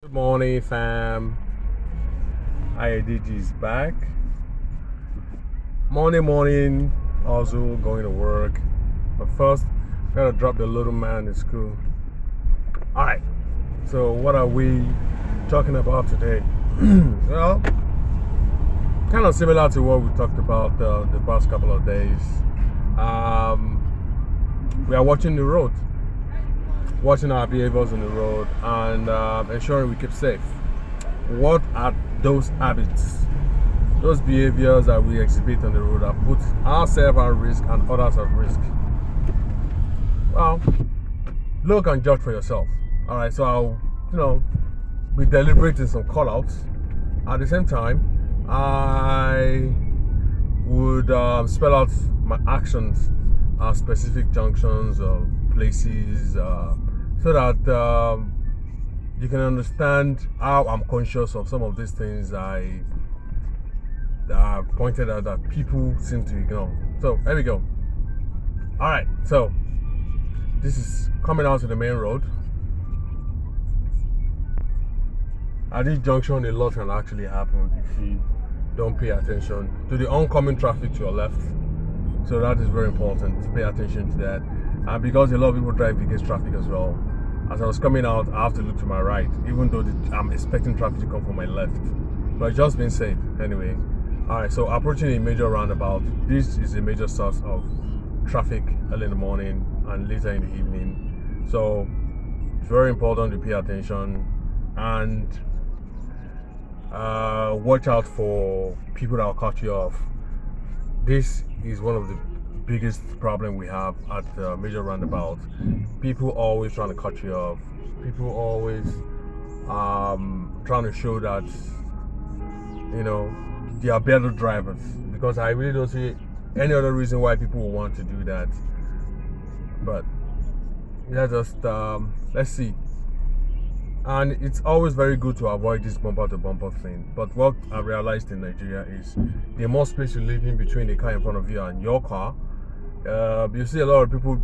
Good morning, fam. IADG is back. Morning, also going to work. But first, gotta drop the little man in school. Alright, so what are we talking about today? Well, kind of similar to what we talked about the past couple of days. We are watching the road, watching our behaviors on the road, and ensuring we keep safe. What are those habits, those behaviors that we exhibit on the road that put ourselves at risk and others at risk? Well, look and judge for yourself. All right, so I'll be deliberate in some callouts. At the same time, I would spell out my actions at specific junctions or places, so that you can understand how I'm conscious of some of these things I pointed out that people seem to ignore. So there we go. All right, so this is coming out to the main road. At this junction, a lot can actually happen if you don't pay attention to the oncoming traffic to your left. So that is very important to pay attention to that. And because a lot of people drive against traffic as well. As I was coming out, I have to look to my right, even though I'm expecting traffic to come from my left. But just being safe anyway. Alright, so approaching a major roundabout. This is a major source of traffic early in the morning and later in the evening. So it's very important to pay attention and watch out for people that will cut you off. This is one of the biggest problem we have at major roundabout. People always trying to cut you off. People always trying to show that they are better drivers, because I really don't see any other reason why people will want to do that. But let's see. And it's always very good to avoid this bumper to bumper thing. But what I realized in Nigeria is the more space you leave in between the car in front of you and your car, you see a lot of people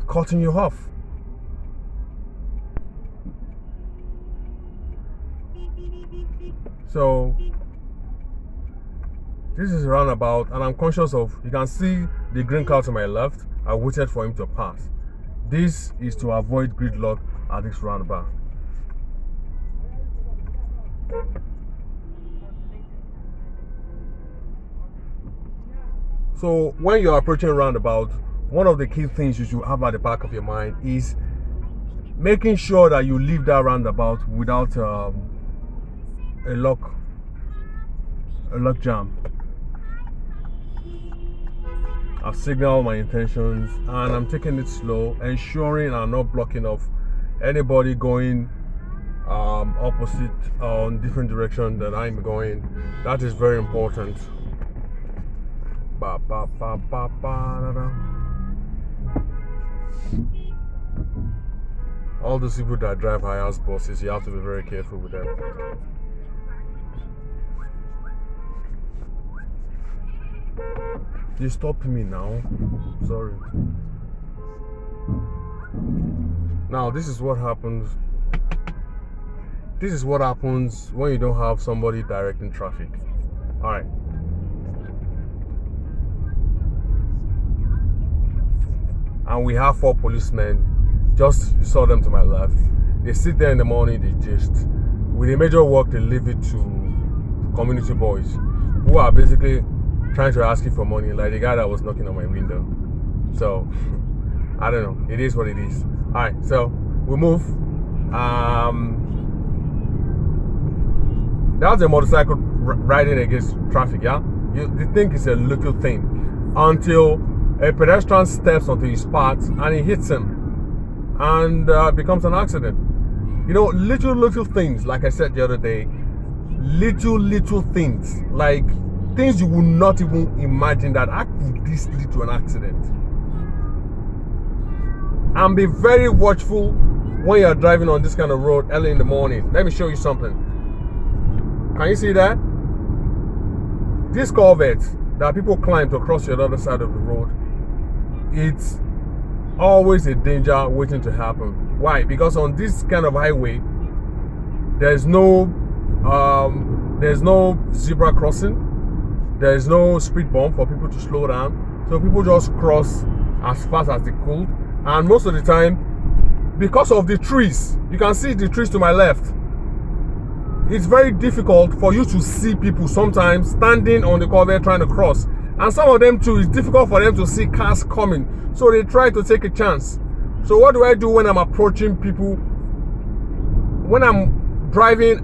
cutting you off. So this is a roundabout, and I'm conscious of, you can see the green car to my left. I waited for him to pass. This is to avoid gridlock at this roundabout. So when you're approaching a roundabout, one of the key things you should have at the back of your mind is making sure that you leave that roundabout without a lock jam. I've signaled my intentions and I'm taking it slow, ensuring I'm not blocking off anybody going opposite on different direction that I'm going. That is very important. All those people that drive high-ass buses, you have to be very careful with them. You stopped me now. Sorry. Now this is what happens. This is what happens when you don't have somebody directing traffic. Alright. And we have 4 policemen. Just you saw them to my left. They sit there in the morning, they gist. With a major work, they leave it to community boys who are basically trying to ask you for money, like the guy that was knocking on my window. So I don't know. It is what it is. Alright, so we move. That's a motorcycle riding against traffic, yeah? You think it's a little thing until a pedestrian steps onto his path and he hits him and becomes an accident. Little things, like I said the other day, little things, like things you would not even imagine that could this lead to an accident. And be very watchful when you're driving on this kind of road early in the morning. Let me show you something. Can you see that? This culvert that people climb to cross the other side of the road, it's always a danger waiting to happen. Why? Because on this kind of highway, There's no zebra crossing. There's no speed bump for people to slow down. So people just cross as fast as they could. And most of the time, because of the trees, you can see the trees to my left. It's very difficult for you to see people sometimes standing on the cover trying to cross. And some of them too, it's difficult for them to see cars coming. So they try to take a chance. So what do I do when I'm approaching people? When I'm driving,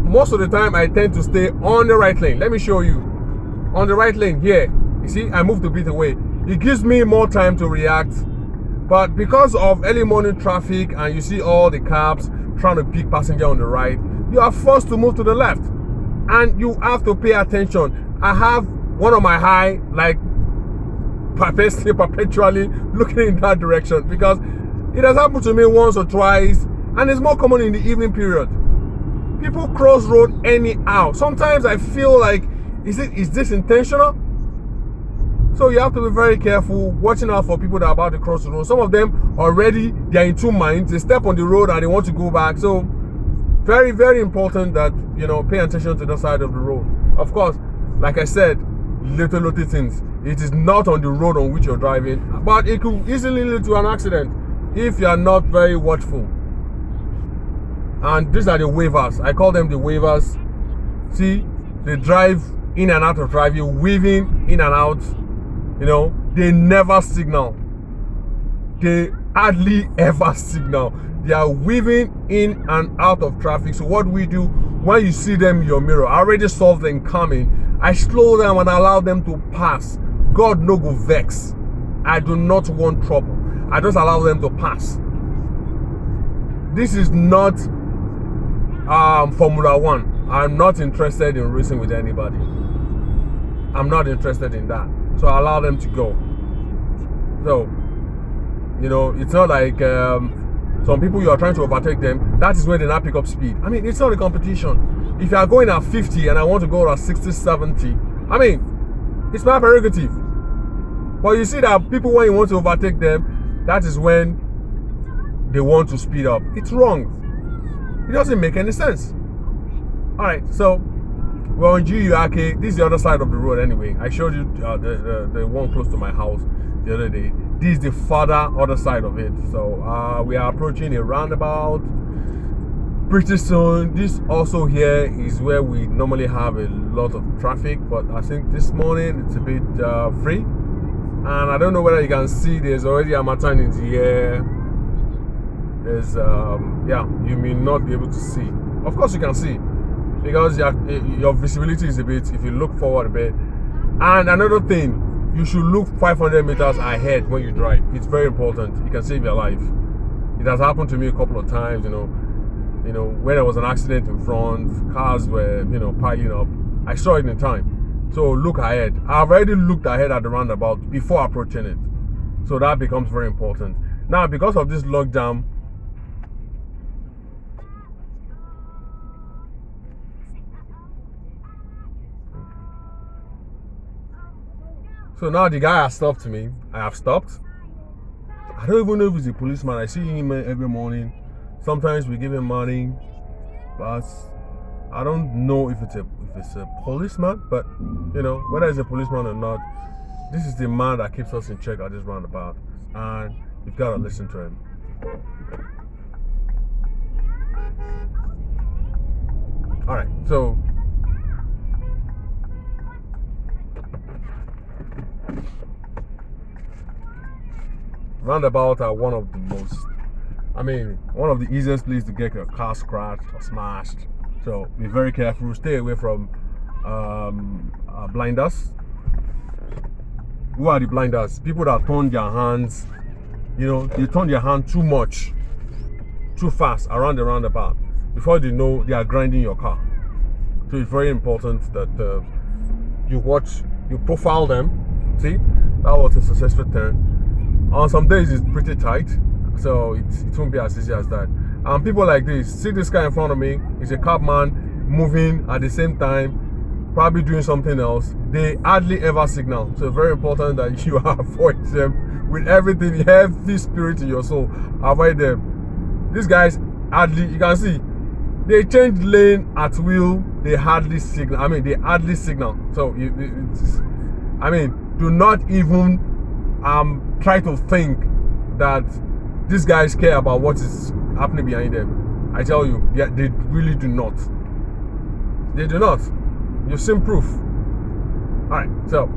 most of the time I tend to stay on the right lane. Let me show you. On the right lane here, you see, I moved a bit away. It gives me more time to react. But because of early morning traffic and you see all the cabs trying to pick passenger on the right, you are forced to move to the left. And you have to pay attention. I have one of my eye, like, perpetually looking in that direction, because it has happened to me once or twice, and it's more common in the evening period. People cross road anyhow. Sometimes I feel like, is this intentional? So you have to be very careful, watching out for people that are about to cross the road. Some of them already, they are in two minds. They step on the road and they want to go back. So very, very important that, you know, pay attention to the side of the road. Of course, like I said, little things. It is not on the road on which you're driving, but it could easily lead to an accident if you are not very watchful. And these are the wavers. I call them the wavers. See, they drive in and out of traffic, weaving in and out. You know, they never signal. They hardly ever signal. They are weaving in and out of traffic. So what we do when you see them in your mirror, I already saw them coming. I slow them and allow them to pass. God no go vex. I do not want trouble. I just allow them to pass. This is not Formula One. I'm not interested in racing with anybody. I'm not interested in that. So I allow them to go. So, you know, it's not like some people you are trying to overtake them. That is when they now pick up speed. I mean, it's not a competition. If you are going at 50 and I want to go at 60, 70, I mean, it's my prerogative. But you see that people, when you want to overtake them, that is when they want to speed up. It's wrong. It doesn't make any sense. All right, so we're on GURK. This is the other side of the road anyway. I showed you the one close to my house the other day. This is the further other side of it. So we are approaching a roundabout pretty soon. This also here is where we normally have a lot of traffic, but I think this morning it's a bit free. And I don't know whether you can see, there's already a Harmattan in the air. There's yeah, you may not be able to see. Of course you can see, because your visibility is a bit, if you look forward a bit. And another thing, you should look 500 meters ahead when you drive. It's very important. It can save your life. It has happened to me a couple of times, you know, when there was an accident in front, cars were, piling up. I saw it in time. So look ahead. I've already looked ahead at the roundabout before approaching it. So that becomes very important. Now, because of this lockdown, so now the guy has stopped me. I have stopped. I don't even know if he's a policeman. I see him every morning. Sometimes we give him money, but I don't know if it's a policeman. But whether it's a policeman or not, this is the man that keeps us in check at this roundabout, and you've got to listen to him. All right, so roundabouts are one of the easiest places to get your car scratched or smashed. So be very careful. Stay away from blinders. Who are the blinders? People that turn their hands, they turn their hand too much, too fast around the roundabout. Before they know, they are grinding your car. So it's very important that you profile them. See, that was a successful turn. On some days it's pretty tight, so it won't be as easy as that. And people like this, see this guy in front of me, is a cab man moving at the same time, probably doing something else. They hardly ever signal. So very important that you avoid them with everything, heavy spirit in your soul. Avoid them. These guys hardly, you can see, They change lane at will. They hardly signal. I mean, they hardly signal. So I mean, do not even try to think that these guys care about what is happening behind them. I tell you, they really do not. They do not. You've seen proof. All right, so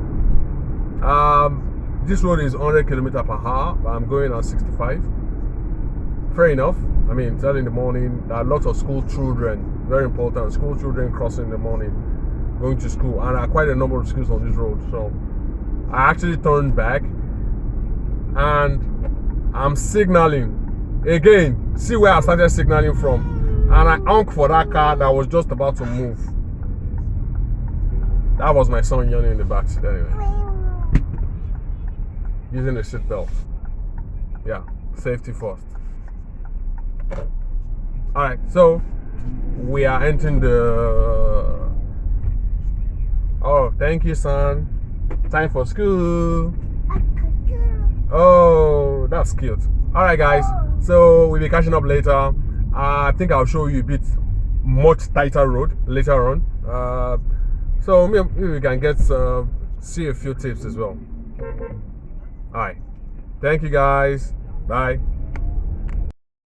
this road is 100 km/h, but I'm going at 65. Fair enough. I mean, it's early in the morning. There are lots of school children, very important, school children crossing in the morning, going to school, and there are quite a number of schools on this road. So I actually turned back and I'm signaling again. See where I started signaling from, and I honked for that car that was just about to move. That was my son yawning in the back seat anyway. Using the seatbelt. Yeah, safety first. All right, so we are entering the. Oh, thank you, son. Time for school. Oh, that's cute. All right, guys. So we'll be catching up later. I think I'll show you a bit much tighter road later on. So maybe we can get see a few tips as well. All right. Thank you, guys. Bye.